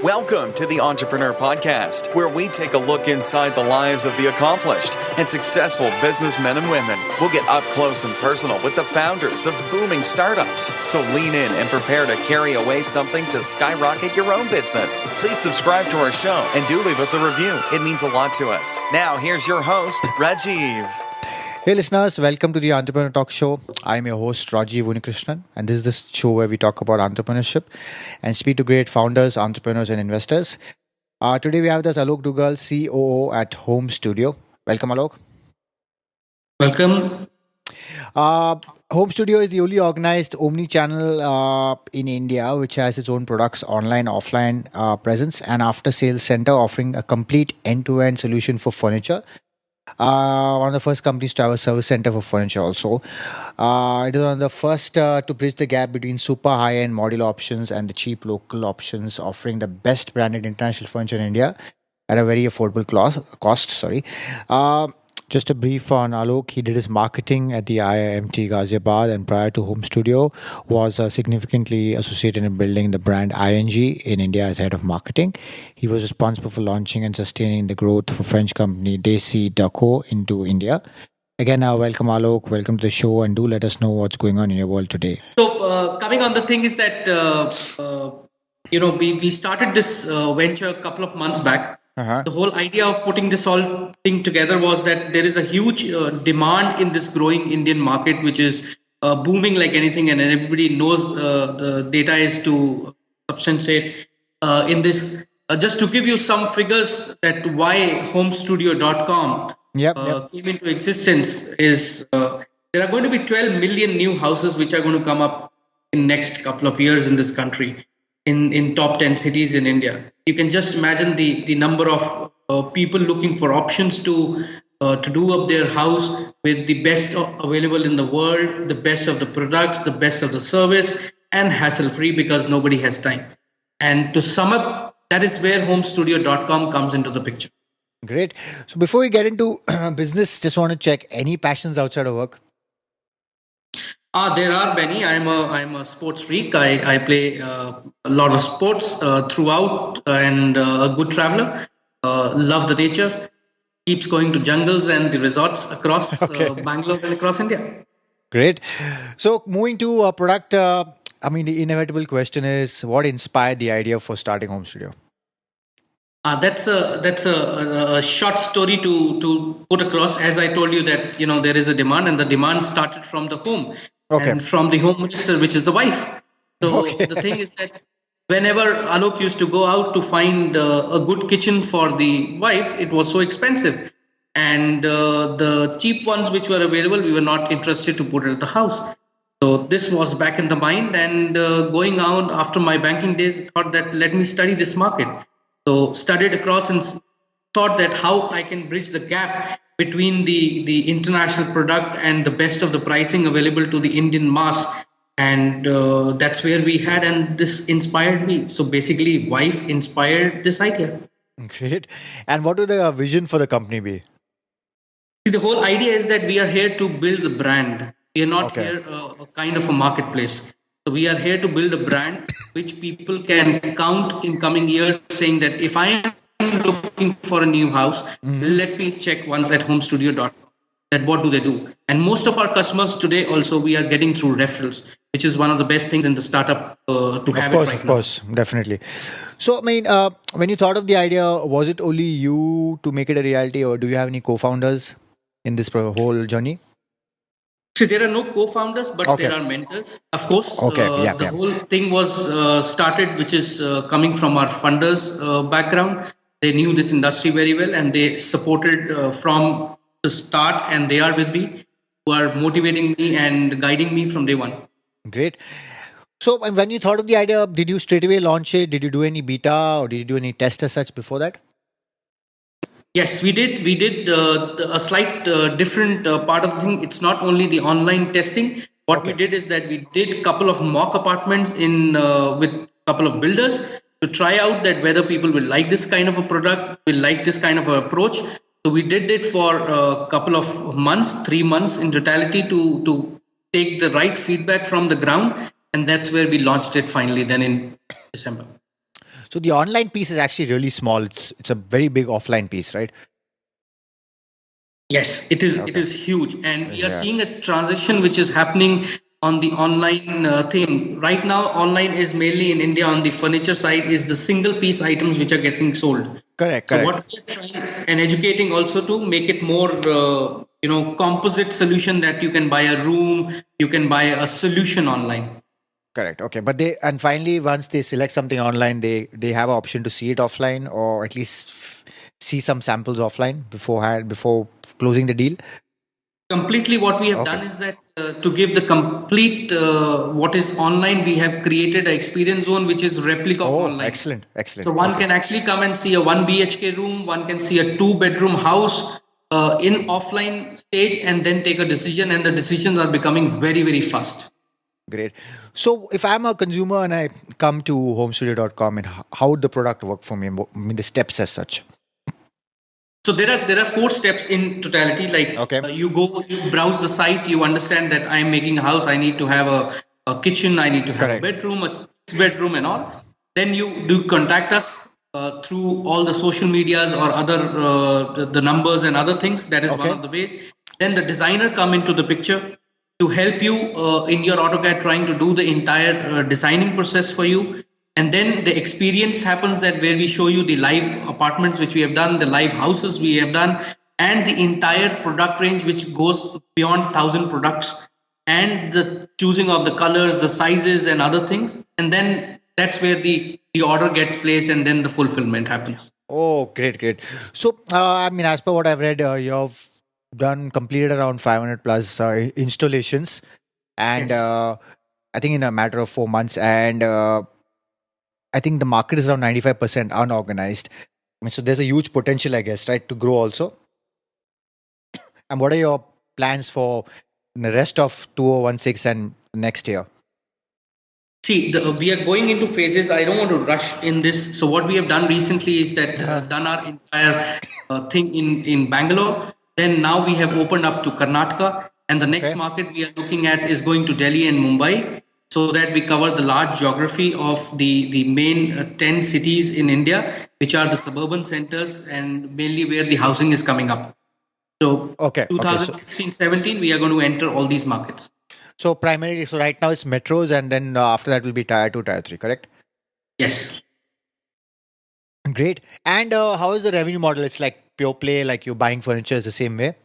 Welcome to the Entrepreneur Podcast, where we take a look inside the lives of the accomplished and successful businessmen and women. We'll get up close and personal with the founders of booming startups. So lean in and prepare to carry away something to skyrocket your own business. Please subscribe to our show and do leave us a review. It means a lot to us. Now, here's your host, Rajiv. Hey listeners, welcome to the Entrepreneur Talk Show. I'm your host Rajiv Unikrishnan, and this is the show where we talk about entrepreneurship and speak to great founders, entrepreneurs and investors. Today we have with us Alok Duggal COO at Homestudio. Welcome Alok. Welcome. Homestudio is the only organized omni-channel in India which has its own products, online, offline presence and after-sales center offering a complete end-to-end solution for furniture. One of the first companies to have a service center for furniture also. It is one of the first to bridge the gap between super high-end modular options and the cheap local options, offering the best branded international furniture in India at a very affordable cost. Just a brief on Alok. He did his marketing at the IIMT Ghaziabad, and prior to Homestudio was significantly associated in building the brand ING in India as head of marketing. He was responsible for launching and sustaining the growth for French company Deline into India. Again, welcome Alok. Welcome to the show, and do let us know what's going on in your world today. So, coming on the thing is that we started this venture a couple of months back. The whole idea of putting this all thing together was that there is a huge demand in this growing Indian market, which is booming like anything, and everybody knows the data is to substantiate in this. Just to give you some figures that why Homestudio.com came into existence is there are going to be 12 million new houses which are going to come up in next couple of years in this country. In top 10 cities in India. You can just imagine the number of people looking for options to do up their house with the best available in the world, the best of the products, the best of the service, and hassle-free because nobody has time. And to sum up, that is where Homestudio.com comes into the picture. Great. So before we get into business, just want to check any passions outside of work? There are many. I'm a sports freak. I play a lot of sports throughout and a good traveler. Love the nature. Keeps going to jungles and the resorts across Bangalore and across India. Great. So moving to a product, the inevitable question is, what inspired the idea for starting Homestudio? That's a short story to put across. As I told you that there is a demand, and the demand started from the home. And from the home minister, which is the wife. So the thing is that whenever Alok used to go out to find a good kitchen for the wife, it was so expensive. And the cheap ones which were available, we were not interested to put it at the house. So this was back in the mind, and going out after my banking days, thought that let me study this market. So studied across and thought that how I can bridge the gap between the international product and the best of the pricing available to the Indian mass. And that's where we had, and this inspired me. So basically, wife inspired this idea. Great. And what would the vision for the company be? See, the whole idea is that we are here to build the brand. We are not here a kind of a marketplace. So we are here to build a brand which people can count in coming years, saying that if I am looking for a new house, let me check once at Homestudio.com that what do they do. And most of our customers today also we are getting through referrals, which is one of the best things in the startup to have it right now. Of course, definitely. So when you thought of the idea, was it only you to make it a reality, or do you have any co-founders in this whole journey? See, there are no co-founders, but there are mentors, of course. The whole thing was started, which is coming from our funders' background. They knew this industry very well, and they supported from the start, and they are with me, who are motivating me and guiding me from day one. Great. So when you thought of the idea, did you straight away launch it? Did you do any beta, or did you do any test as such before that? Yes, we did. We did a slight different part of the thing. It's not only the online testing. What we did is that we did a couple of mock apartments with a couple of builders to try out that whether people will like this kind of a product, will like this kind of an approach. So we did it for a couple of months, 3 months in totality to take the right feedback from the ground. And that's where we launched it finally then in December. So the online piece is actually really small. It's a very big offline piece, right? Yes, it is. It is huge, and we are seeing a transition which is happening on the online thing right now. Online is mainly in India on the furniture side is the single piece items which are getting sold. Correct. So what we are trying and educating also to make it more, composite solution that you can buy a room, you can buy a solution online. Correct. Okay. But finally, once they select something online, they have an option to see it offline, or at least see some samples offline before closing the deal. Completely, what we have done is that to give the complete what is online, we have created an experience zone which is replica of online. Excellent. So one can actually come and see a 1 BHK room, one can see a 2-bedroom house in offline stage, and then take a decision. And the decisions are becoming very, very fast. Great. So if I'm a consumer and I come to homestudio.com, and how would the product work for me? I mean, the steps as such. So there are 4 steps in totality. Like you browse the site, you understand that I am making a house. I need to have a kitchen. I need to have a bedroom, a bedroom, and all. Then you do contact us through all the social medias or other the numbers and other things. That is one of the ways. Then the designer come into the picture to help you in your AutoCAD, trying to do the entire designing process for you. And then the experience happens that where we show you the live apartments which we have done, the live houses we have done, and the entire product range which goes beyond 1,000 products, and the choosing of the colors, the sizes, and other things. And then that's where the order gets placed, and then the fulfillment happens. Oh, great. So, I mean, as per what I've read, you've completed around 500 plus installations, and I think in a matter of 4 months, and I think the market is around 95% unorganized. I mean, so there's a huge potential, I guess, right, to grow also. And what are your plans for the rest of 2016 and next year? See, we are going into phases. I don't want to rush in this. So what we have done recently is that done our entire thing in Bangalore. Then now we have opened up to Karnataka. And the next market we are looking at is going to Delhi and Mumbai, so that we cover the large geography of the main 10 cities in India, which are the suburban centers and mainly where the housing is coming up. So 2016-17, we are going to enter all these markets. So primarily, so right now it's metros, and then after that will be tier 2, tier 3, correct? Yes. Great. And how is the revenue model? It's like pure play, like you're buying furniture is the same way?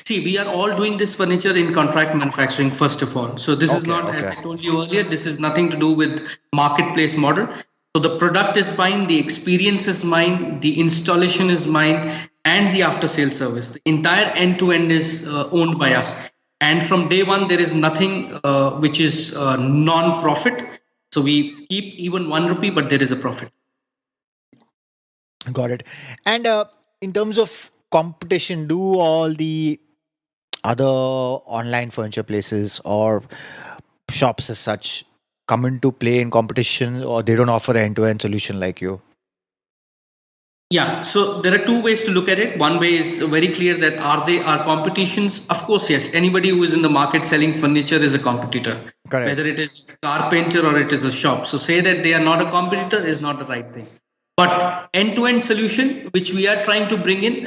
See, we are all doing this furniture in contract manufacturing, first of all. So this is not, as I told you earlier, this is nothing to do with marketplace model. So the product is mine, the experience is mine, the installation is mine, and the after sale service. The entire end-to-end is owned by us. And from day one, there is nothing which is non-profit. So we keep even 1 rupee, but there is a profit. Got it. And in terms of competition, do all the other online furniture places or shops as such come into play in competition, or they don't offer an end-to-end solution like you? Yeah, so there are 2 ways to look at it. One way is very clear that are they our competitions? Of course, yes. Anybody who is in the market selling furniture is a competitor. Correct. Whether it is a carpenter or it is a shop. So say that they are not a competitor is not the right thing. But end-to-end solution, which we are trying to bring in,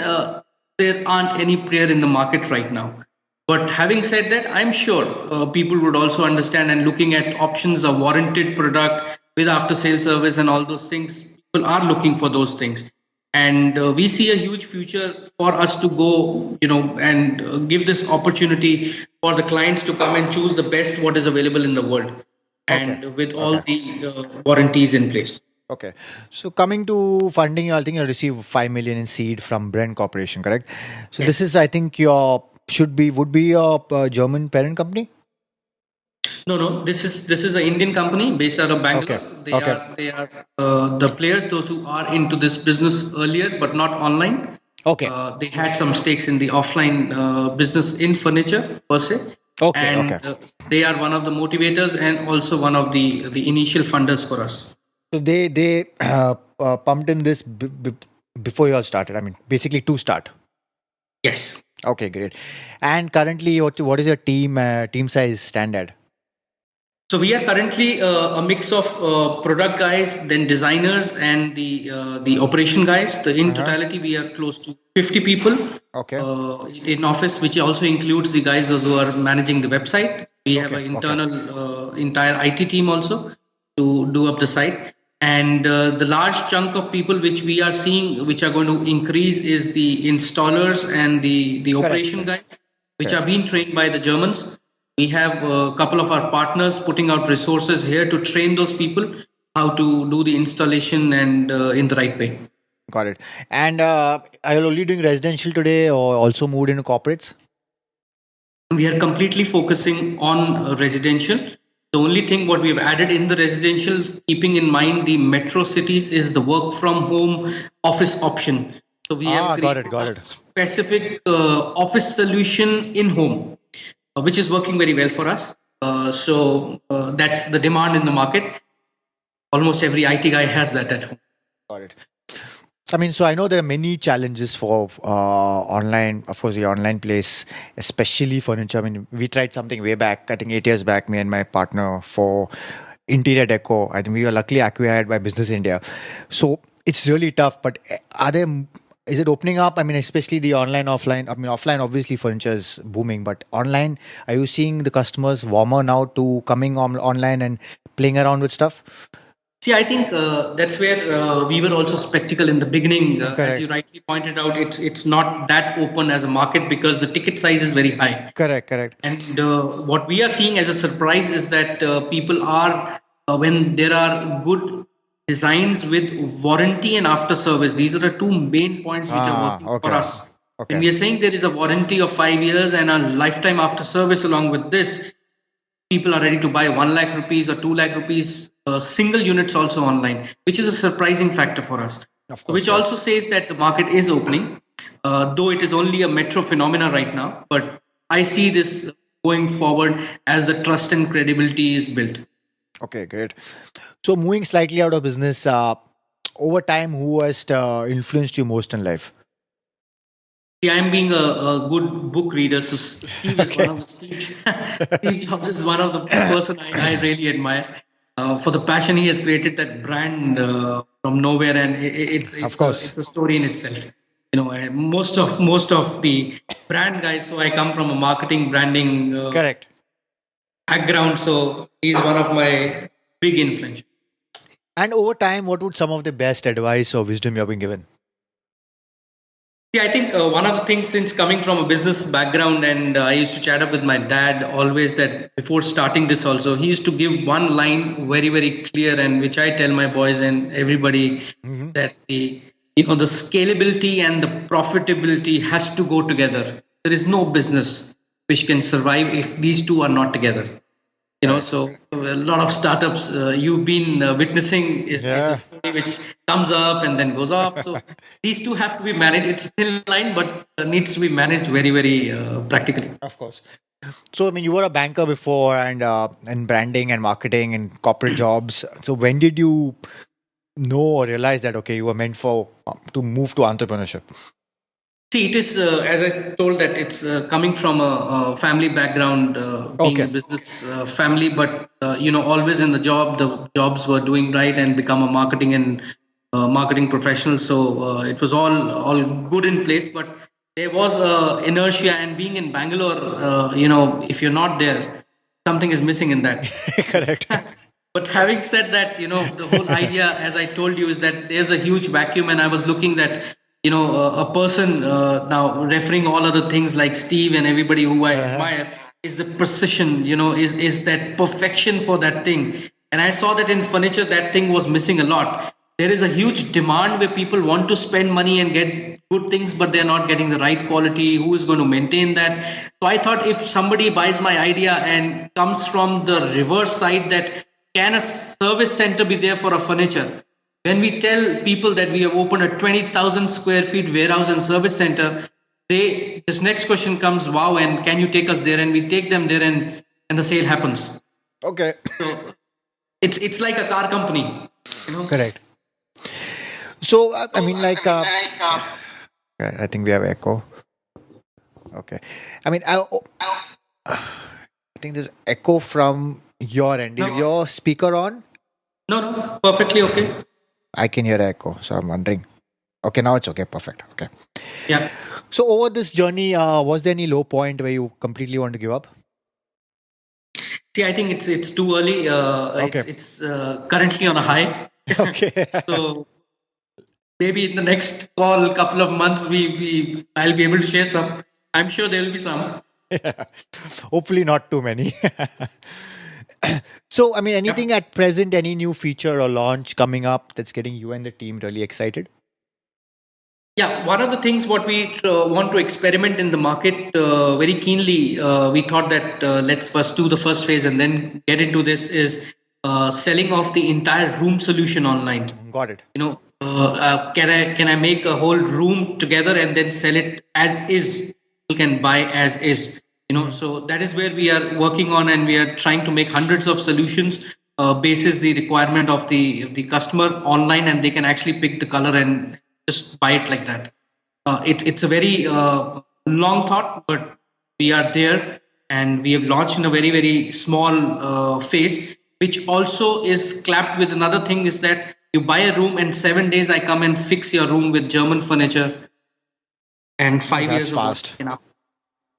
there aren't any player in the market right now. But having said that, I'm sure people would also understand, and looking at options of warranted product with after-sale service and all those things, people are looking for those things. And we see a huge future for us to go, and give this opportunity for the clients to come and choose the best what is available in the world, and with all the warranties in place. Okay. So coming to funding, I think you'll receive 5 million in seed from Brand Corporation, correct? So this is, I think, would be your German parent company? No. This is an Indian company based out of Bangalore. They are the players, those who are into this business earlier, but not online. They had some stakes in the offline business in furniture per se. They are one of the motivators and also one of the initial funders for us. So they pumped in this before you all started. I mean, basically to start. Yes. Okay, great. And currently, what is your team size standard? So we are currently a mix of product guys, then designers, and the operation guys. In totality, we are close to 50 people in office, which also includes the guys those who are managing the website. We have an internal entire IT team also to do up the site. And the large chunk of people which we are seeing, which are going to increase, is the installers and the operation guys, which are being trained by the Germans. We have a couple of our partners putting out resources here to train those people how to do the installation and in the right way. Got it. And are you only doing residential today or also moved into corporates? We are completely focusing on residential. The only thing what we have added in the residential, keeping in mind the metro cities, is the work from home office option. So we have created a specific office solution in home, which is working very well for us. So that's the demand in the market. Almost every IT guy has that at home. Got it. I mean, so I know there are many challenges for online, of course, the online place, especially furniture. I mean, we tried something way back, I think 8 years back, me and my partner, for interior deco. I think we were luckily acquired by Business India. So it's really tough, but is it opening up? I mean, especially the online, offline. I mean, offline, obviously, furniture is booming, but online, are you seeing the customers warmer now to coming online and playing around with stuff? See, I think that's where we were also skeptical in the beginning. As you rightly pointed out, it's not that open as a market because the ticket size is very high. Correct. And what we are seeing as a surprise is that people are, when there are good designs with warranty and after service, these are the two main points which are working for us. When we are saying there is a warranty of 5 years and a lifetime after service along with this, people are ready to buy 1 lakh rupees or 2 lakh rupees single units also online, which is a surprising factor for us. Of course, which also says that the market is opening, though it is only a metro phenomena right now. But I see this going forward as the trust and credibility is built. Okay, great. So moving slightly out of business, over time, who has influenced you most in life? See, I'm being a good book reader. So Steve is one of the Steve Jobs is one of the person I really admire. For the passion he has created that brand from nowhere, and it's a story in itself. You know, most of the brand guys. So I come from a marketing branding background, so he's one of my big influence. And over time, what would some of the best advice or wisdom you have been given? Yeah, I think one of the things, since coming from a business background, and I used to chat up with my dad always, that before starting this also, he used to give one line very, very clear, and which I tell my boys and everybody, that the scalability and the profitability has to go together. There is no business which can survive if these two are not together. You know, so a lot of startups you've been witnessing is a story which comes up and then goes off. So these two have to be managed. It's a thin line, but needs to be managed very, very practically. Of course. So, I mean, you were a banker before and branding and marketing and corporate jobs. So when did you know or realize that, okay, you were meant to move to entrepreneurship? See, it is, as I told, that it's coming from a family background, being a business family, but, always in the jobs were doing right and become a marketing and marketing professional. So it was all good in place, but there was inertia, and being in Bangalore, if you're not there, something is missing in that. Correct. But having said that, the whole idea, as I told you, is that there's a huge vacuum, and I was looking that, a person now referring all other things like Steve and everybody who I admire, is the precision, is that perfection for that thing. And I saw that in furniture, that thing was missing a lot. There is a huge demand where people want to spend money and get good things, but they're not getting the right quality. Who is going to maintain that? So I thought, if somebody buys my idea and comes from the reverse side, that can a service center be there for a furniture? When we tell people that we have opened a 20,000 square feet warehouse and service center, this next question comes, wow, and can you take us there? And we take them there, and the sale happens. Okay. So it's like a car company. Correct. So, I mean, like, I think we have echo. Okay. I mean, I think there's echo from Your end. Is your speaker on? No, perfectly okay. I can hear echo, so I'm wondering. Okay, now it's okay. Perfect. Okay. Yeah. So over this journey, was there any low point where you completely want to give up? See, I think it's too early. Okay. It's currently on a high. Okay. So maybe in the next call, couple of months, we I'll be able to share some. I'm sure there will be some. Yeah. Hopefully not too many. So, I mean, anything at present, any new feature or launch coming up that's getting you and the team really excited? Yeah, one of the things what we want to experiment in the market very keenly, we thought that let's first do the first phase and then get into this is selling off the entire room solution online. Got it. Can I make a whole room together and then sell it as is? People can buy as is. So that is where we are working on, and we are trying to make hundreds of solutions basis the requirement of the customer online, and they can actually pick the color and just buy it like that. It's a very long thought, but we are there, and we have launched in a very very small phase, which also is clapped with another thing is that you buy a room and 7 days I come and fix your room with German furniture, and 5 years That's fast. enough.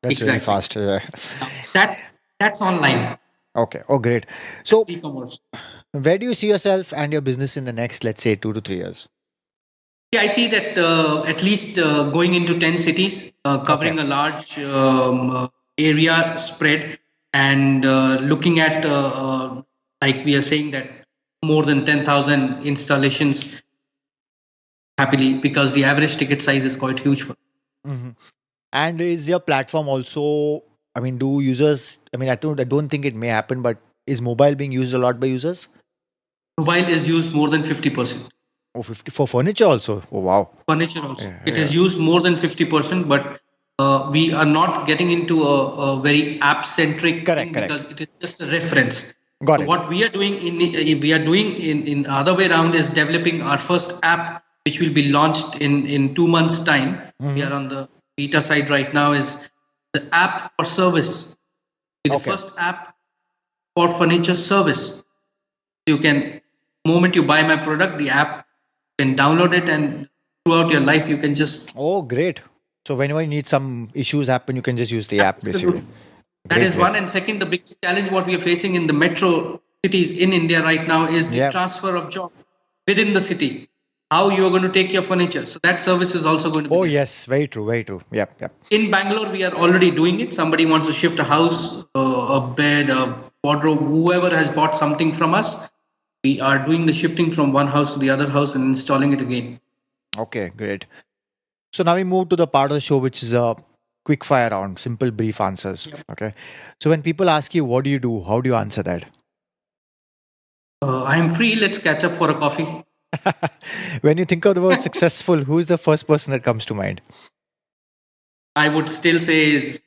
That's Exactly. really fast. Yeah. That's online. Okay. Oh, great. So, That's e-commerce. where do you see yourself and your business in the next, let's say, 2 to 3 years? Yeah, I see that at least going into 10 cities, covering a large area spread, and looking at, like we are saying, that more than 10,000 installations happily, because the average ticket size is quite huge. And is your platform also, I mean, do users, I mean, I don't think it may happen, but is mobile being used a lot by users? Mobile is used more than 50%. Oh, 50 for furniture also. Oh, wow. Furniture also. Yeah, It is used more than 50%, but we are not getting into a very app centric thing, Correct. because it is just a reference. Got So it. what we are doing in other way around is developing our first app, which will be launched in 2 months time. We are on the beta side right now. Is the app for service, the Okay. first app for furniture service. You can, moment you buy my product, the app, you can download it, and throughout your life you can just. Oh, great. So whenever you need some issues happen, you can just use the app basically. Absolutely. That is one. And second, the biggest challenge what we are facing in the metro cities in India right now is the transfer of jobs within the city. How you are going to take your furniture. So that service is also going to be. Oh, yes. Very true. Very true. Yep. In Bangalore, we are already doing it. Somebody wants to shift a house, a bed, a wardrobe, whoever has bought something from us. We are doing the shifting from one house to the other house and installing it again. Okay, great. So now we move to the part of the show which is a quick fire round, simple, brief answers. Yep. Okay. So when people ask you, what do you do? How do you answer that? I am free. Let's catch up for a coffee. When you think of the word successful, who is the first person that comes to mind? I would still say it's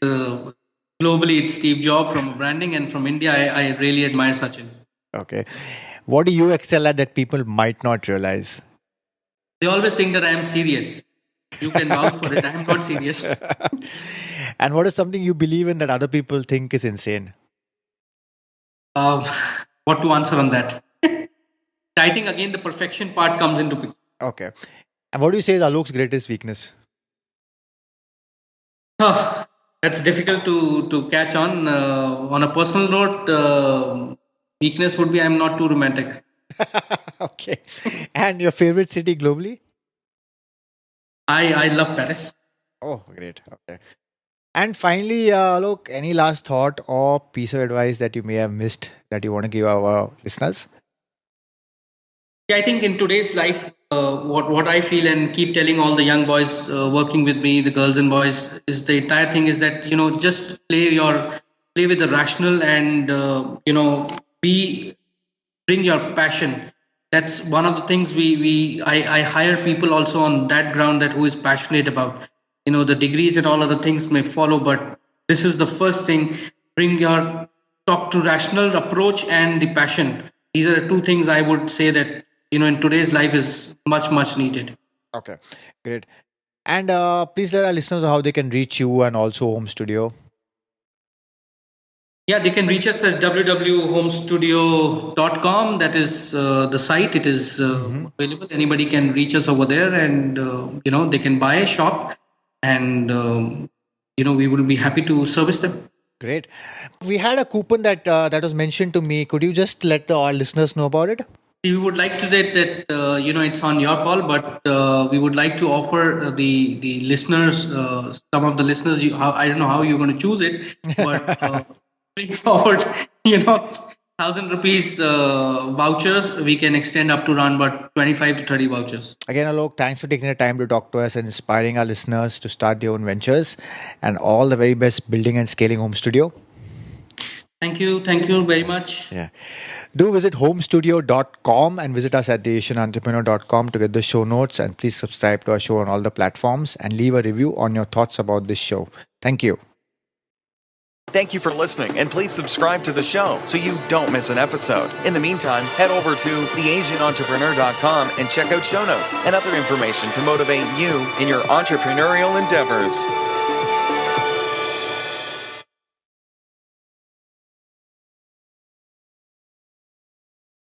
globally it's Steve Jobs from branding, and from India, I really admire Sachin. Okay. What do you excel at that people might not realize? They always think that I am serious. You can vouch for it. I am not serious. And what is something you believe in that other people think is insane? What to answer on that? I think again the perfection part comes into picture. Okay. And what do you say is Alok's greatest weakness? That's difficult to catch on. On a personal note, weakness would be I'm not too romantic. Okay. And your favorite city globally? I love Paris. Oh, great. Okay. And finally, Alok, any last thought or piece of advice that you may have missed that you want to give our listeners? Yeah, I think in today's life, what I feel and keep telling all the young boys working with me, the girls and boys, is the entire thing is that just play with the rational, and bring your passion. That's one of the things I hire people also on that ground, that who is passionate about. The degrees and all other things may follow, but this is the first thing. Bring your talk to rational approach and the passion. These are the two things I would say that in today's life is much needed. Okay, great. And please let our listeners know how they can reach you and also Homestudio. Yeah, they can reach us at www.homestudio.com. That is the site. It is available. Anybody can reach us over there, and they can buy a shop, and we will be happy to service them. Great. We had a coupon that was mentioned to me. Could you just let our listeners know about it? We would like to say that it's on your call, but we would like to offer the listeners, some of the listeners. I don't know how you're going to choose it, but bring forward, 1,000 rupees vouchers. We can extend up to around about 25 to 30 vouchers. Again, Alok, thanks for taking the time to talk to us and inspiring our listeners to start their own ventures. And all the very best building and scaling Homestudio. Thank you very much. Yeah. Do visit homestudio.com and visit us at theasianentrepreneur.com to get the show notes. And please subscribe to our show on all the platforms and leave a review on your thoughts about this show. Thank you. Thank you for listening, and please subscribe to the show so you don't miss an episode. In the meantime, head over to theasianentrepreneur.com and check out show notes and other information to motivate you in your entrepreneurial endeavors.